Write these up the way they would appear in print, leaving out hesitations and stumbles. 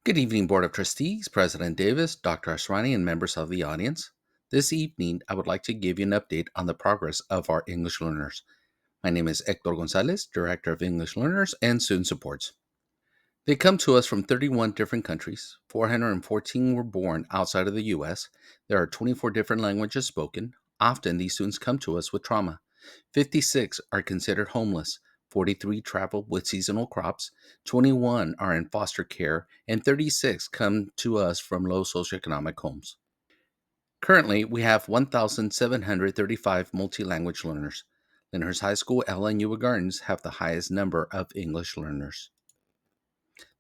Good evening, Board of Trustees, President Davis, Dr. Asrani, and members of the audience. This evening, I would like to give you an update on the progress of our English learners. My name is Hector Gonzalez, Director of English Learners and Student Supports. They come to us from 31 different countries. 414 were born outside of the U.S. There are 24 different languages spoken. Often, these students come to us with trauma. 56 are considered homeless. 43 travel with seasonal crops. 21 are in foster care. And 36 come to us from low socioeconomic homes. Currently, we have 1,735 multi-language learners. Lyndhurst High School, Ella, and Yuba Gardens have the highest number of English learners.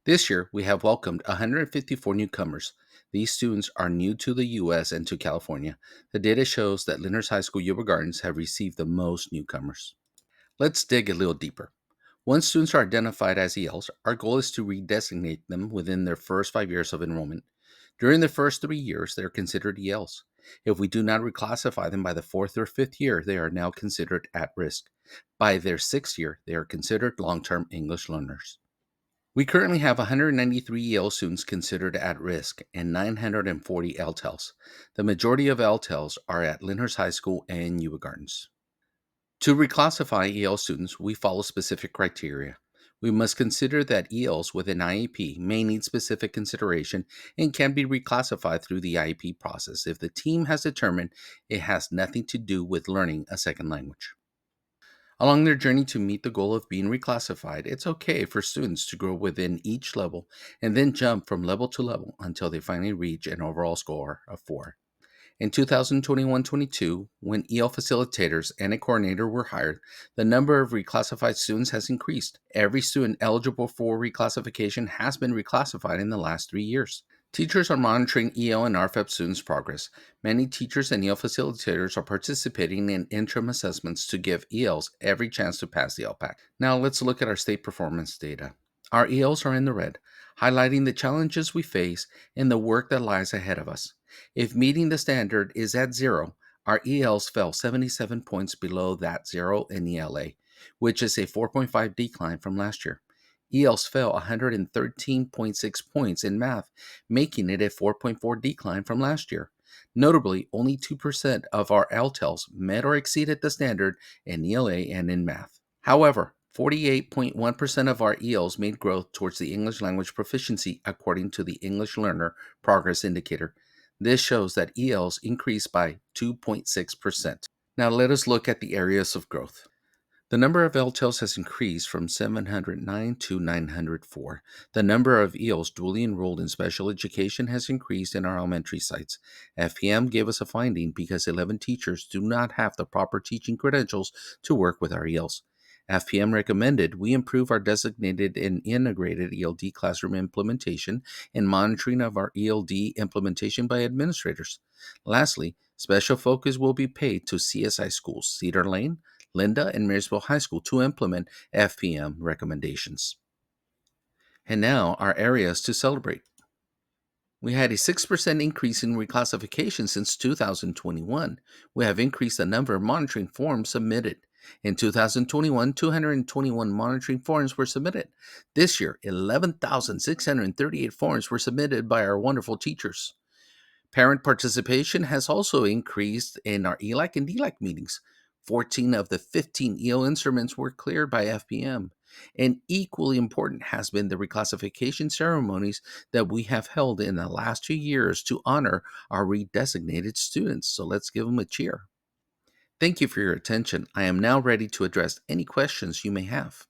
This year, we have welcomed 154 newcomers. These students are new to the U.S. and to California. The data shows that Lyndhurst High School Yuba Gardens have received the most newcomers. Let's dig a little deeper. Once students are identified as ELs, our goal is to redesignate them within their first 5 years of enrollment. During the first 3 years, they are considered ELs. If we do not reclassify them by the 4th or 5th year, they are now considered at risk. By their 6th year, they are considered long-term English learners. We currently have 193 EL students considered at risk and 940 LTELs. The majority of LTELs are at Lyndhurst High School and Yuba Gardens. To reclassify EL students, we follow specific criteria. We must consider that ELs with an IEP may need specific consideration and can be reclassified through the IEP process if the team has determined it has nothing to do with learning a second language. Along their journey to meet the goal of being reclassified, it's okay for students to grow within each level and then jump from level to level until they finally reach an overall score of 4. In 2021-22, when EL facilitators and a coordinator were hired, the number of reclassified students has increased. Every student eligible for reclassification has been reclassified in the last 3 years. Teachers are monitoring EL and RFEP students' progress. Many teachers and EL facilitators are participating in interim assessments to give ELs every chance to pass the LPAC. Now let's look at our state performance data. Our ELs are in the red, highlighting the challenges we face and the work that lies ahead of us. If meeting the standard is at 0, our ELs fell 77 points below that 0 in ELA, which is a 4.5 decline from last year. ELs fell 113.6 points in math, making it a 4.4 decline from last year. Notably, only 2% of our LTELs met or exceeded the standard in ELA and in math. However, 48.1% of our ELs made growth towards the English language proficiency according to the English Learner Progress Indicator. This shows that ELs increased by 2.6%. Now let us look at the areas of growth. The number of LTELs has increased from 709 to 904. The number of ELs duly enrolled in special education has increased in our elementary sites. FPM gave us a finding because 11 teachers do not have the proper teaching credentials to work with our ELs. FPM recommended we improve our designated and integrated ELD classroom implementation and monitoring of our ELD implementation by administrators. Lastly, special focus will be paid to CSI schools, Cedar Lane, Linda, and Marysville High School to implement FPM recommendations. And now our areas to celebrate. We had a 6% increase in reclassification since 2021. We have increased the number of monitoring forms submitted. In 2021, 221 monitoring forms were submitted. This year, 11,638 forms were submitted by our wonderful teachers. Parent participation has also increased in our ELAC and DLAC meetings. 14 of the 15 EL instruments were cleared by FPM. And equally important has been the reclassification ceremonies that we have held in the last 2 years to honor our redesignated students. So let's give them a cheer. Thank you for your attention. I am now ready to address any questions you may have.